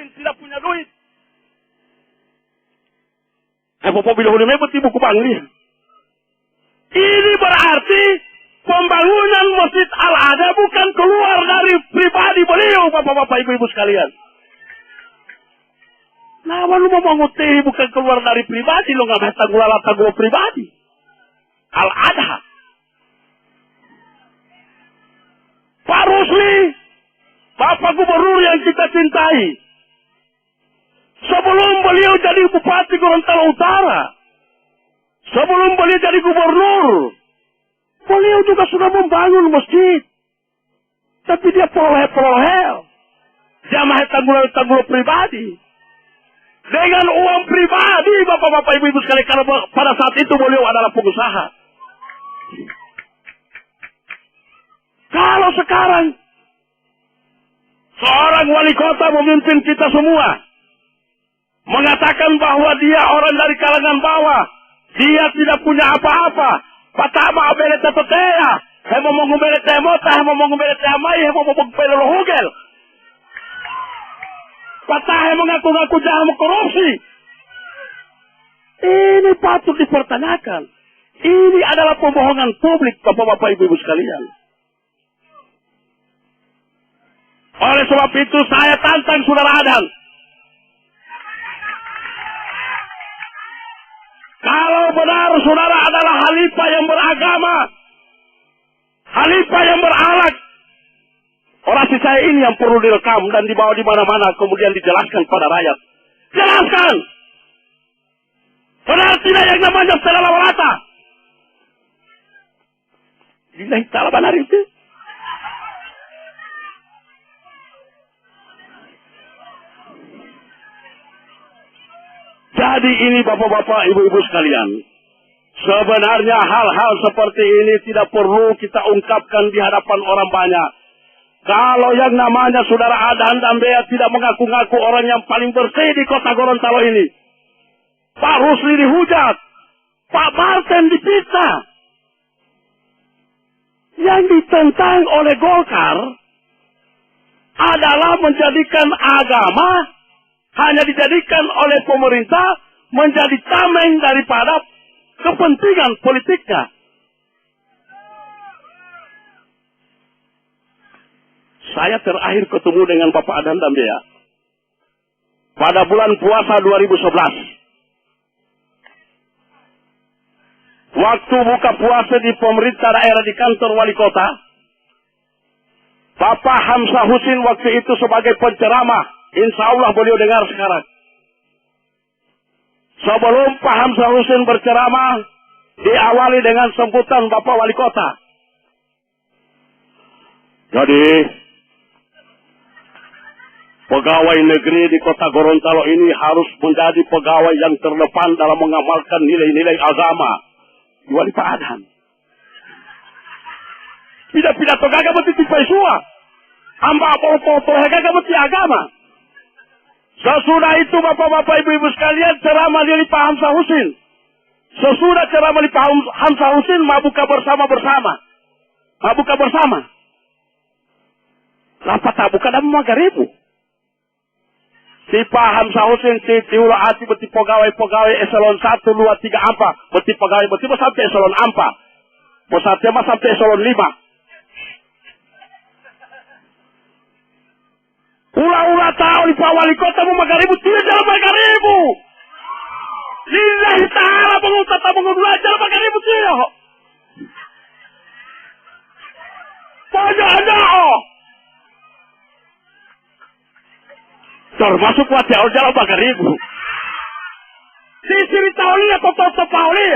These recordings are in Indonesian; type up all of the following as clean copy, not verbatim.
miskin, tidak punya duit. Bapak bilang buku Bangli. Ini berarti pembangunan Masjid Al-Adha bukan keluar dari pribadi beliau, bapak-bapak, ibu-ibu sekalian. Nah, lu mau menguti bukan keluar dari pribadi, lu nggak tanggung pribadi. Al-Adha. Pak Rusli, Bapak Gubernur yang kita cintai, sebelum beliau jadi Bupati Gorontalo Utara, sebelum beliau jadi Gubernur, beliau juga sudah membangun masjid. Tapi dia peroleh. Dia mah tanggung pribadi. Dengan uang pribadi, bapak-bapak, ibu-ibu sekalian, karena pada saat itu beliau adalah pengusaha. Kalau sekarang seorang wali kota memimpin kita semua, mengatakan bahwa dia orang dari kalangan bawah, dia tidak punya apa-apa, patama abele tetetea, hemo mongubele temota, hemo mongubele temai, hemo mongubele lohugel. Patah mengaku-ngaku jangan korupsi. Ini patut dipertanyakan. Ini adalah pembohongan publik, bapak-bapak, ibu-ibu sekalian. Oleh sebab itu saya tantang saudara Adhan. Kalau benar saudara adalah khalifah yang beragama, khalifah yang berakhlak, orasi saya ini yang perlu direkam dan dibawa di mana-mana, kemudian dijelaskan pada rakyat. Jelaskan. Benar tidak yang namanya Stella Lawalata? Lillahi ta'ala benar itu. Jadi ini bapak-bapak, ibu-ibu sekalian, sebenarnya hal-hal seperti ini tidak perlu kita ungkapkan di hadapan orang banyak. Kalau yang namanya saudara Adhan Dambea tidak mengaku-ngaku orang yang paling bersih di kota Gorontalo ini, Pak Rusli dihujat, Pak Martin dipitnah, yang ditentang oleh Golkar adalah menjadikan agama hanya dijadikan oleh pemerintah menjadi tameng daripada kepentingan politiknya. Saya terakhir ketemu dengan Bapak Adhan Dambea pada bulan puasa 2011. Waktu buka puasa di pemerintah daerah di kantor wali kota, Bapak Hamzah Husin waktu itu sebagai penceramah, insya Allah beliau dengar sekarang. Sebelum Pak Hamzah Husin berceramah, diawali dengan sambutan Bapak Wali Kota. Jadi, pegawai negeri di kota Gorontalo ini harus menjadi pegawai yang terdepan dalam mengamalkan nilai-nilai agama. Wali Pak Adhan. Tidak pidato gagah mesti tipai sua. Amba foto gagah mesti agama. Sesudah itu bapak-bapak, ibu-ibu sekalian, ceramah dari Pak Hamzah Husin. Sesudah ceramah dari Pak Hamzah Husin, mabuka bersama-bersama. Mabuka bersama. Lapat tabuka dan magaribu. Si Pak Hamzah Husin, si tiula hati beti pegawai-pegawai eselon 1, 2, 3, 4. Beti pegawai, beti sampai eselon 4. Pusatnya sampai eselon 5. Ulah-ulah tahu di Pak Wali Kota mau magaribu, tidak jalan magaribu. Lillahi ta'ala mengutata mengulah jalan magaribu tidak. Pajak termasuk wajah jalan magaribu. Sisiri tauli atau toto pauli.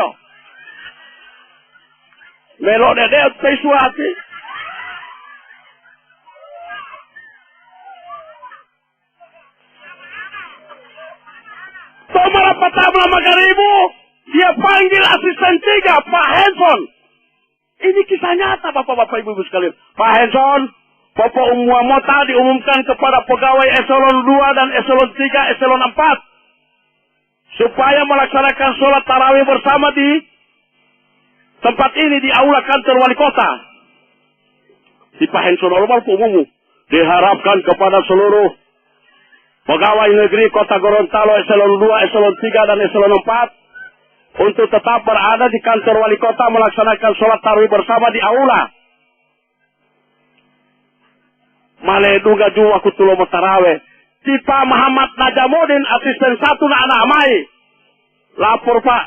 Melo dede pesuati. Tomara pertama magaribu, dia panggil asisten 3, Pak Henson. Ini kisah nyata bapak-bapak ibu-ibu sekalian. Pak Henson, Bapak Umuamota diumumkan kepada pegawai eselon 2 dan eselon 3, eselon 4. Supaya melaksanakan sholat tarawih bersama di tempat ini, di aula kantor wali kota. Si Pak Henson normal umum diharapkan kepada seluruh pegawai negeri Kota Gorontalo eselon 2, eselon 3, dan eselon 4 untuk tetap berada di kantor wali kota melaksanakan sholat tarawih bersama di aula. Maleduga juga kutulo tarawih. Tipa Muhammad Najamudin asisten 1 na anak amai. Lapor Pak.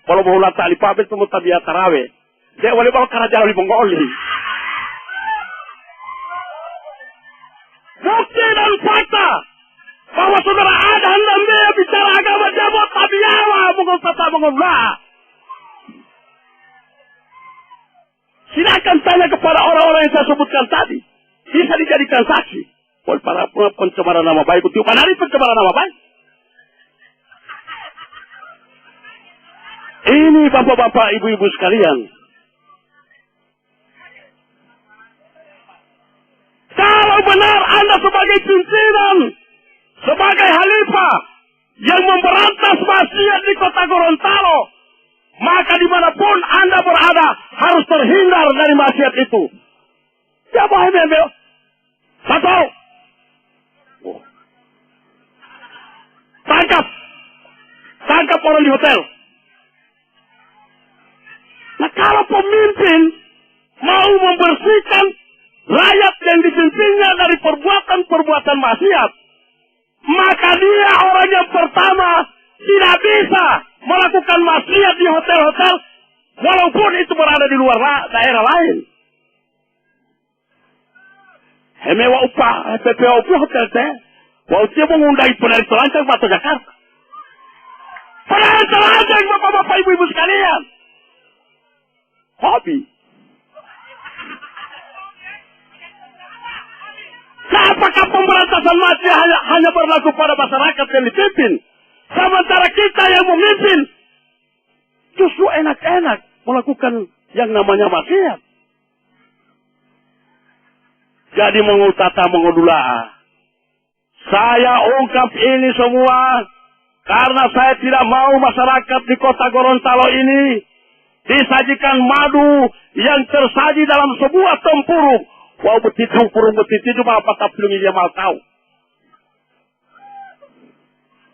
Kalau mau ulat tali pabit temu tabiat tarawih. Dia wali bawa kerajaan wali Mongoli. Bukti dan fakta bahwa saudara ada hendak dia bicara agama jabot tabiawa mengul tata mengulah. Silakan tanya kepada orang-orang yang saya sebutkan tadi. Bisa dijadikan saksi. Oleh para pencemaran nama baik. Bukan hari pencemaran nama baik. Ini bapak-bapak, ibu-ibu sekalian. Kalau benar Anda sebagai pimpinan, sebagai khalifah yang memberantas maksiat di Kota Gorontalo, maka dimanapun Anda berada harus terhindar dari maksiat itu. Ya boleh, satu, tangkap orang di hotel. Nah kalau pemimpin mau membersihkan rakyat yang dipimpinnya dari perbuatan-perbuatan maksiat, maka dia orang yang pertama tidak bisa melakukan maksiat di hotel-hotel walaupun itu berada di luar daerah lain. Hemewa upah, PPA upah hotel teh, walaupun mengundang penari telancang Batu Jakarta. Penari telancang bapak-bapak ibu-ibu sekalian. Hobi. Nah, apakah pemberantasan maksiat hanya berlaku pada masyarakat yang dipimpin? Sementara kita yang memimpin justru enak-enak melakukan yang namanya maksiat. Jadi mengutata mengudula. Saya ungkap ini semua karena saya tidak mau masyarakat di Kota Gorontalo ini disajikan madu yang tersaji dalam sebuah tempurung. Wau betit tempurung betit itu apa tapilungi dia mau tahu.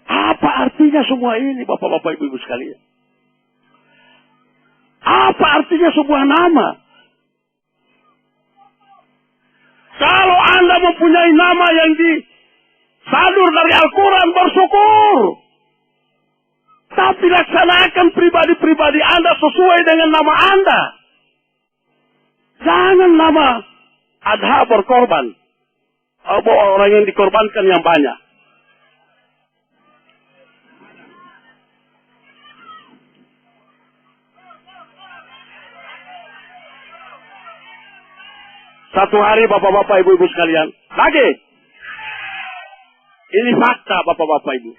Apa artinya semua ini bapak-bapak ibu-ibu sekalian? Apa artinya sebuah nama? Kalau Anda mempunyai nama yang disadur dari Al-Quran, bersyukur. Tapi laksanakan pribadi-pribadi Anda sesuai dengan nama Anda. Jangan nama adha berkorban. Orang yang dikorbankan yang banyak. Satu hari bapak-bapak ibu-ibu sekalian. Lagi. Ini fakta bapak-bapak ibu.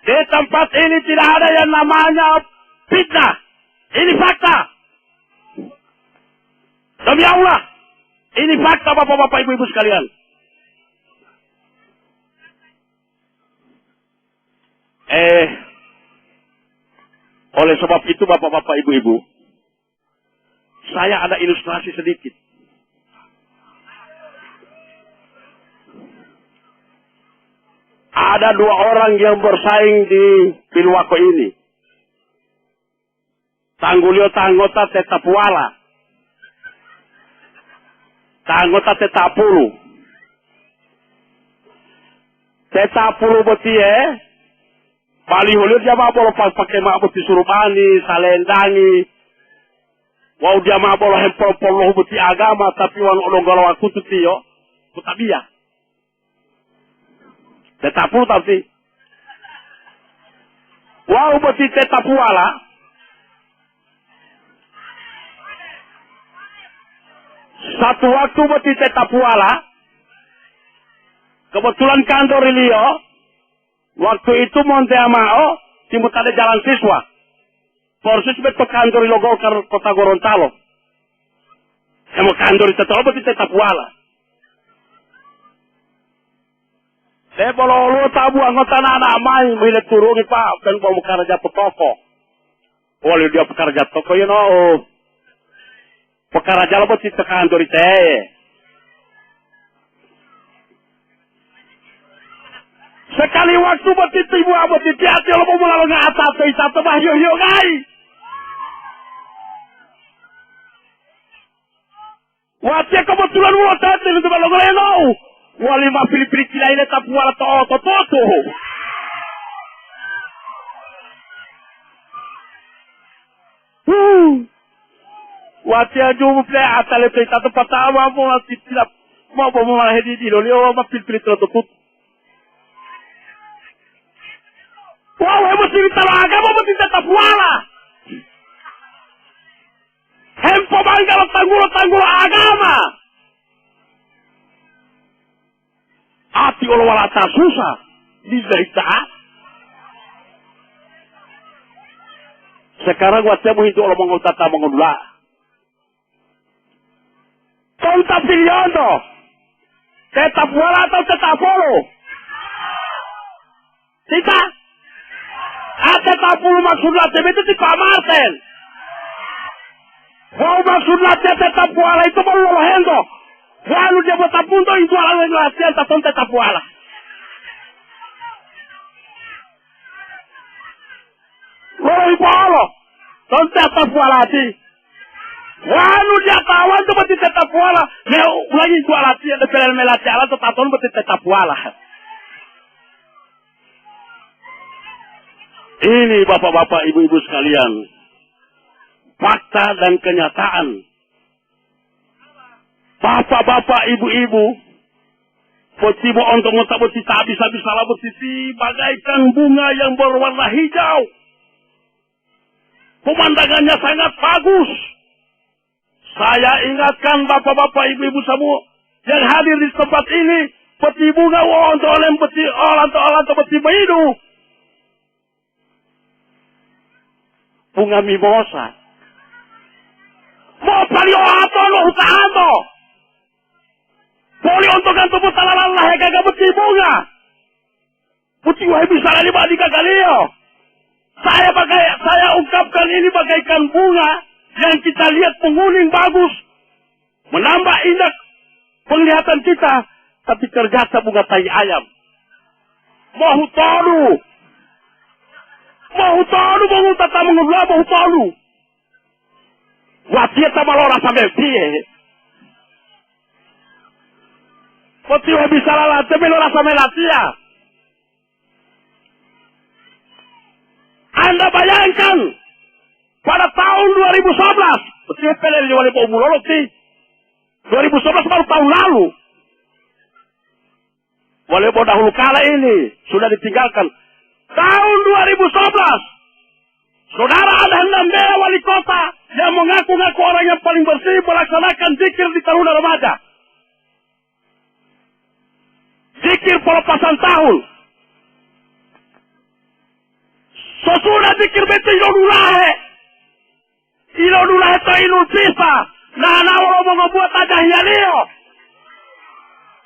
Di tempat ini tidak ada yang namanya fitnah. Ini fakta. Demi Allah. Ini fakta bapak-bapak ibu-ibu sekalian. Oleh sebab itu bapak-bapak ibu-ibu, saya ada ilustrasi sedikit. Ada 2 orang yang bersaing di Pilwako ini. Tanggulio tanggota Tetapuala. Tanggota Tetapulu. Tetapulu betie. Balihulir dia mabolo pas pakai mabot disurubani, salendangi. Wow dia mabolo hempol-polo beti agama tapi wan olong-olong aku tuh tiyo. Kutabia. Tetapulu tapi. Wow beti Tetapuala. Satu waktu beti Tetapuala. Kebetulan kantor Ilio. Waktu itu Monte Amao. Timut ada jalan siswa. Porsis betul kantor Ilio Golkar Kota Gorontalo. Emo kantor Tetapuala beti Tetapuala. Saya boleh tabu anggota anak main milik turungi Pak dan bawa pekerja toko. Boleh dia pekerja toko you know. Pekerja lo buat tekan dari teh. Sekali waktu betiti ibu betiti hati lo mau melalui atas itu bah yo gai. Wajah kebetulan mau tatil itu kalau ngeleno. Wali ma pilih-pilih kila ini tak wala to. Wajah jumu play atal itu satu pertama mau tidak mau malah di lo lihat ma pilih-pilih to. Wow, hemos invitado agama mesti tetap wala. Hempo bangga tanggul agama. Ati olo wala ta susah. Dizaita. Sekarang wajah mu itu olo mongol tata mongolula. Konta piliono. Tetap wala atau tetap polo? Tidak. Ada tapul maksud latih itu di Pak Martin. Wow maksud latih tetap wala itu mau lo hendo. Walau dia buat tapunto itu ala yang latihan tatong tetap wala. Lo ipolo, ton tetap wala ti. Walau dia kawan tu berarti tetap wala. Dia lagi jual latihan dengan melatih ala tatong berarti tetap wala. Ini bapak-bapak, ibu-ibu sekalian. Fakta dan kenyataan. Bapak-bapak, ibu-ibu. Petibo untuk ngotak beti tak bisa salah betiti. Bagaikan bunga yang berwarna hijau. Pemandangannya sangat bagus. Saya ingatkan bapak-bapak, ibu-ibu semua. Yang hadir di tempat ini. Peti bunga untuk oleh peti orang beti behidu. Bunga mimosa. Mau palio ato lo hutato. Poli untuk gantung putalalah ya kagak beti bunga. Putih wahai bisa lagi badi kagalio. Saya ungkapkan ini bagaikan bunga yang kita lihat menguning bagus. Menambah indah penglihatan kita. Tapi ternyata bunga tai ayam. Mau tolu. Mau tata mengulah mau tolu. Wajib sama lora sampai piye. Poti bisa lalat, tapi lora sampai latia. Anda bayangkan pada tahun 2011, peti pelel di wali umur loloti. 2011 baru tahun lalu. Wali dahulu kala ini sudah ditinggalkan. Tahun 2011, saudara ada hendak wali kota yang mengaku-ngaku orang yang paling bersih melaksanakan zikir di Taruna Remaja. Zikir pelepasan tahun. Sesudah zikir bete ilodulahe. Ilodulahe to ilul pisa. Nah, orang mau ngebuat aja hialio.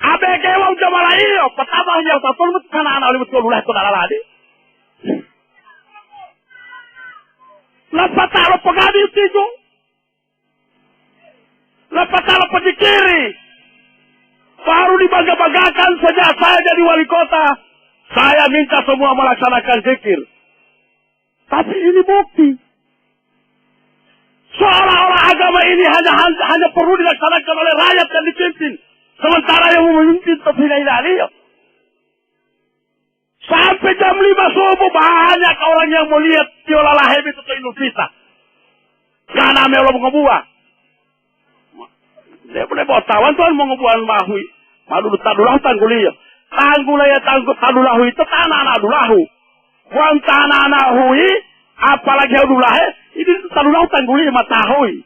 Abe kewang jamala iyo. Pertama yang tatun karena anak oleh betul ilodulahe to dalaladi. Lepas taruh pegadi itu. Lepas taruh pedikiri. Baru dibangga-banggakan sejak saya jadi wali kota. Saya minta semua melaksanakan zikir. Tapi ini bukti. Seolah-olah agama ini hanya perlu dilaksanakan oleh rakyat yang dipimpin. Sementara yang memimpin tidak ilahi. Sampai jam 5 subuh banyak orang yang mau lihat Tiola Laheb itu ke Indonesia. Gak namanya Allah ngebuah. Dia boleh bawa tawan tuan mau ngebuah mahui. Malu tadulahu tangguliya. Tanggulaya tadulahu itu tanah adulahu. Wan tanah anahui. Apalagi adulahu. Ini tadulahu tangguliya matahui.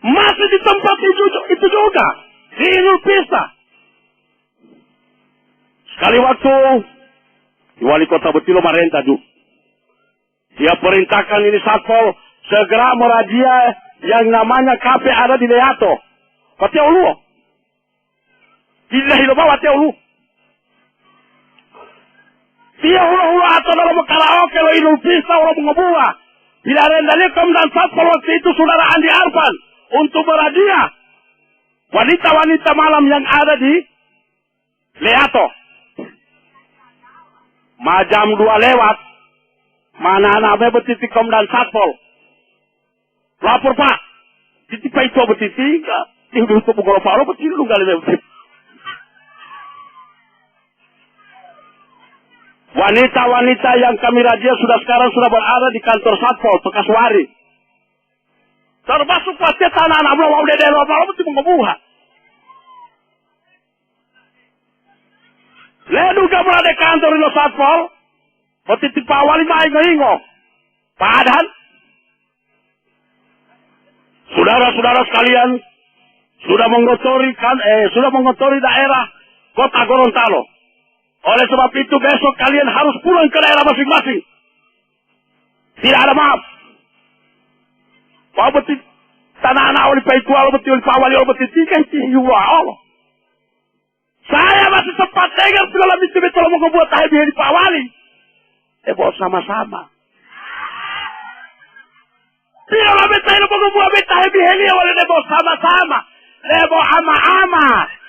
Masih di tempat itu juga. Di Indonesia. Sekali waktu. Di wali kota Betilo Marenta juga. Dia perintahkan ini Satpol. Segera merazia yang namanya kafe ada di Leato. Pati ulu. Tidak hidup pati ulu. Dia ulu atau dalam karaoke lo Indonesia orang mengebuah. Bila Rendalikom dan Satpol waktu itu saudara Andi Arfan untuk meradia wanita-wanita malam yang ada di Leato. Jam 2 lewat. Mana anak Betitikom dan Satpol. Lapor Pak. Titipa itu betiti. Tidur itu pukul Pak. Lo betiti lu kali betiti. Wanita-wanita yang kami radia sekarang sudah berada di kantor Satpol, Pekaswari. Termasuk wasit anak-anak belum mau dari rumah, mesti mengebuha. Ledu kamu ada kantor di Satpol, petiti pawali main ngingo. Padahal, saudara-saudara sekalian sudah mengotori daerah Kota Gorontalo. Oleh sebab itu besok kalian harus pulang ke daerah masing-masing. Tidak ada maaf. Wah betul tanah anak oleh paikual betul pawali oleh betul tiga jiwa Allah. Saya masih sempat dengar segala betul mau membuat tahbiah di pawali. Bawa sama-sama. Tidak lah betul mau membuat tahbiah ini oleh bawa sama-sama. Bawa ama-ama.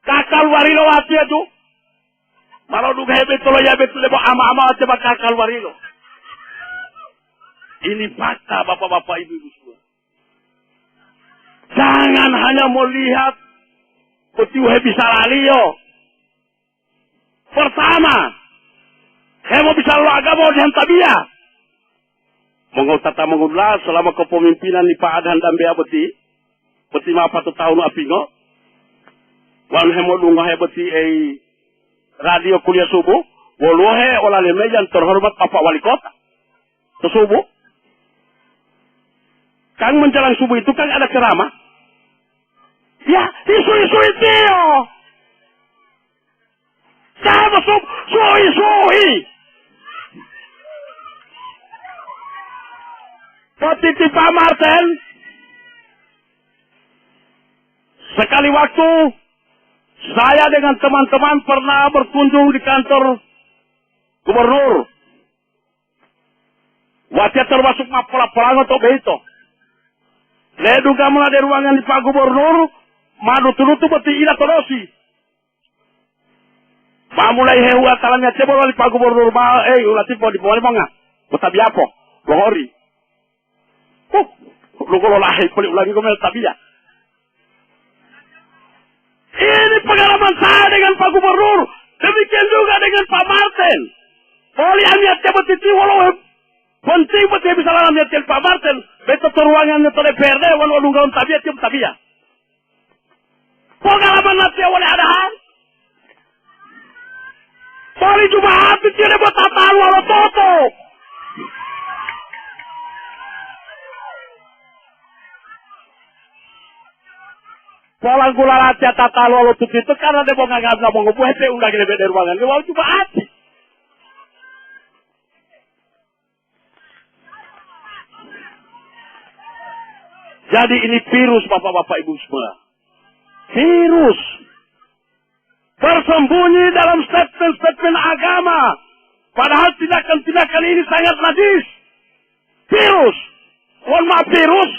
Kakal warilo wati itu. Malau duga betul ya betul lebo ama-ama coba kakal warilo. Ini fakta bapak-bapak ibu-ibu semua. Jangan hanya melihat petiuhe bisa lalio. Pertama, saya mau bisa lo agama dan tabia. Tata mengulas selama kepemimpinan di Pak Adhan dan Bea Beti. Beti ma 4 tahun apingo. Wan hemo lunga hebeti radio kuliah subuh, woluhe oleh yang terhormat Bapak Wali Kota. Subuh. Kang menjelang subuh itu kan ada ceramah. Ya, isu-isu itu. Saya masuk suhi-suhi. Petiti Pak Martin. Sekali waktu saya dengan teman-teman pernah berkunjung di kantor gubernur. Wajah termasuk mapola-pola atau begitu. Leduga mulai dari ruangan di Pak Gubernur, madu tunutu beti ina torosi. Mulai hehu atalannya cebol di Pak Gubernur, ulah tipo di bawah manga. Betabi apa? Lohori. Lu kalau lahir pelik ulangi komel tabi ya. Ini pengalaman saya dengan Pak Gubernur. Demikian juga dengan Pak Martin. Boleh niatnya betiti walau penting betul bisa dalam niatnya Pak Martin. Betul ruangannya to DPRD walau lunggaun tabiat cium tabiat. Pengalaman nanti oleh adahan. Boleh juga hati tidak buat tataan walau toto. Polang gula raja tata lalu itu karena dia mau nganggap mau ngebuat dia udah gini beda ruangan. Dia mau coba hati. Jadi ini virus bapak-bapak ibu semua. Virus. Bersembunyi dalam statement-statement agama. Padahal tindakan-tindakan ini sangat najis. Virus. Mohon maaf virus.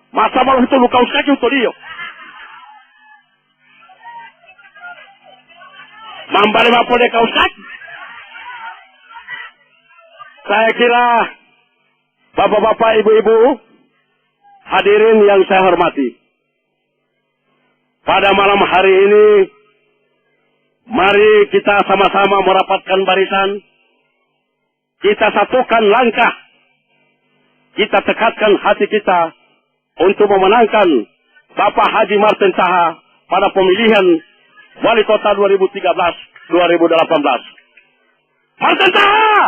Masa malah itu lu kaus kaki untuk dia. Mambari apa dia kaus kaki? Saya kira bapak-bapak, ibu-ibu, hadirin yang saya hormati. Pada malam hari ini, mari kita sama-sama merapatkan barisan. Kita satukan langkah. Kita tekatkan hati kita untuk memenangkan Bapak Haji Martin Taha pada pemilihan Wali Kota 2013-2018. Martin Taha!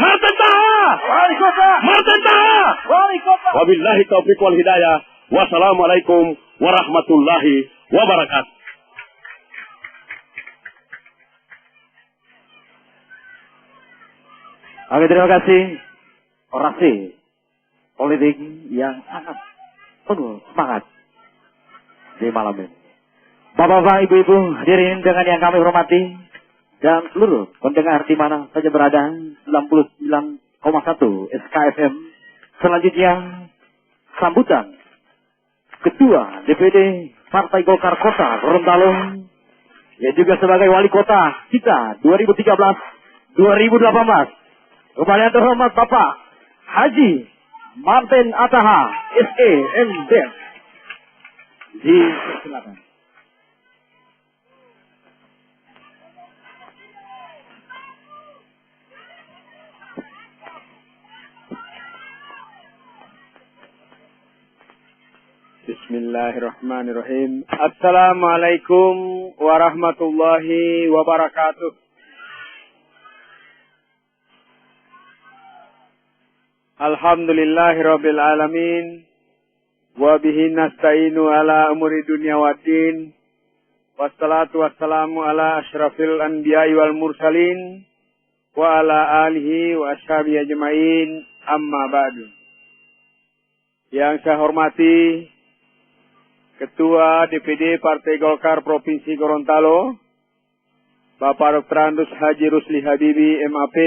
Martin Taha! Wali Kota! Martin Taha! Wali Kota! Wabillahi taufiq wal hidayah. Wassalamualaikum warahmatullahi wabarakatuh. Oke, terima kasih. Orasi politik yang sangat penuh semangat di malam ini. Bapak-bapak, ibu-ibu, hadirin dengan yang kami hormati, dan seluruh pendengar di mana saja berada, 99,1 SKFM. Selanjutnya, sambutan Ketua DPD Partai Golkar Kota Gorontalo, yang juga sebagai Wali Kota kita 2013-2018. Kepada yang terhormat Bapak Haji Martin Ataha, SE, MD. Silakan. Bismillahirrahmanirrahim. Assalamualaikum warahmatullahi wabarakatuh. Alhamdulillahirabbil alamin. Wa bihi nasta'inu ala umuri dunya waddin. Wassalatu wassalamu ala asyrafil anbiya'i wal mursalin wa ala alihi wa ashabihi ajma'in. Amma ba'du. Yang saya hormati Ketua DPD Partai Golkar Provinsi Gorontalo, Bapak Dr. Andus Haji Rusli Habibi MAP,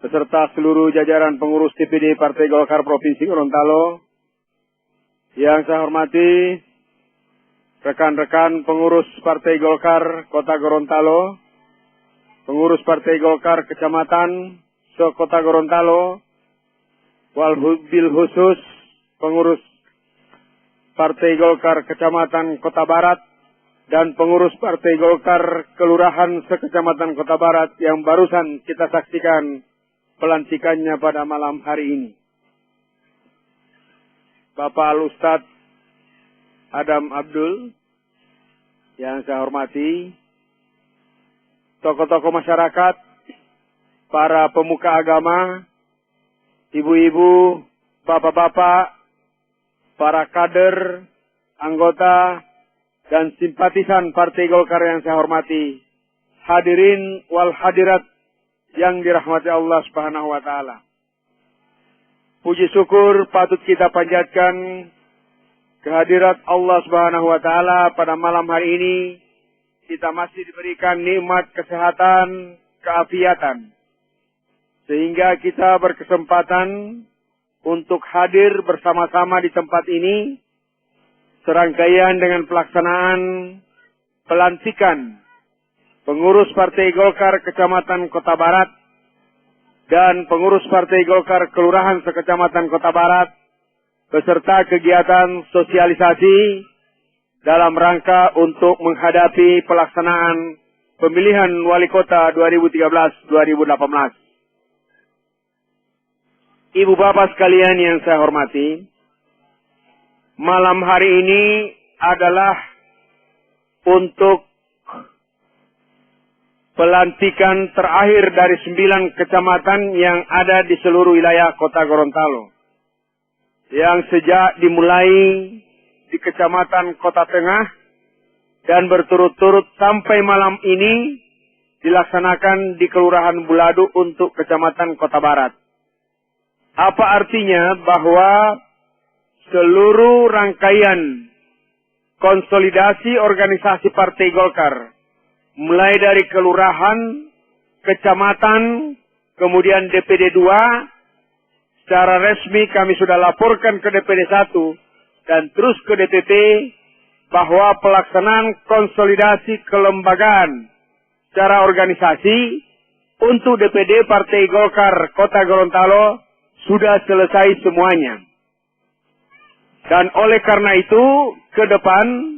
beserta seluruh jajaran pengurus DPD Partai Golkar Provinsi Gorontalo. Yang saya hormati rekan-rekan pengurus Partai Golkar Kota Gorontalo, pengurus Partai Golkar Kecamatan Kota Gorontalo, walbil khusus pengurus Partai Golkar Kecamatan Kota Barat, dan pengurus Partai Golkar Kelurahan Sekecamatan Kota Barat yang barusan kita saksikan pelantikannya pada malam hari ini. Bapak Al-Ustadz Adam Abdul, yang saya hormati, tokoh-tokoh masyarakat, para pemuka agama, ibu-ibu, bapak-bapak, para kader, anggota, dan simpatisan Partai Golkar yang saya hormati, hadirin wal hadirat yang dirahmati Allah Subhanahu wa Ta'ala. Puji syukur patut kita panjatkan kehadirat Allah Subhanahu wa Ta'ala pada malam hari ini. Kita masih diberikan nikmat kesehatan, keafiatan, sehingga kita berkesempatan untuk hadir bersama-sama di tempat ini, serangkaian dengan pelaksanaan pelantikan pengurus Partai Golkar Kecamatan Kota Barat dan pengurus Partai Golkar Kelurahan Sekecamatan Kota Barat, beserta kegiatan sosialisasi dalam rangka untuk menghadapi pelaksanaan pemilihan Wali Kota 2013-2018. Ibu bapak sekalian yang saya hormati, malam hari ini adalah untuk pelantikan terakhir dari 9 kecamatan yang ada di seluruh wilayah Kota Gorontalo, yang sejak dimulai di Kecamatan Kota Tengah dan berturut-turut sampai malam ini dilaksanakan di Kelurahan Buladu untuk Kecamatan Kota Barat. Apa artinya? Bahwa seluruh rangkaian konsolidasi organisasi Partai Golkar, mulai dari kelurahan, kecamatan, kemudian DPD 2, secara resmi kami sudah laporkan ke DPD 1 dan terus ke DPP bahwa pelaksanaan konsolidasi kelembagaan secara organisasi untuk DPD Partai Golkar Kota Gorontalo sudah selesai semuanya. Dan oleh karena itu, ke depan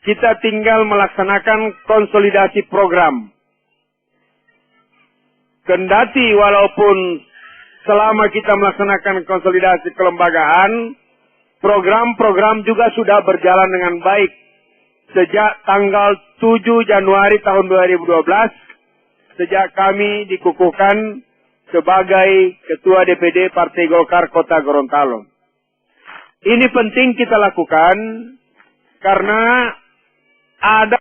kita tinggal melaksanakan konsolidasi program. Kendati walaupun selama kita melaksanakan konsolidasi kelembagaan, program-program juga sudah berjalan dengan baik. Sejak tanggal 7 Januari tahun 2012, sejak kami dikukuhkan sebagai Ketua DPD Partai Golkar Kota Gorontalo. Ini penting kita lakukan karena ada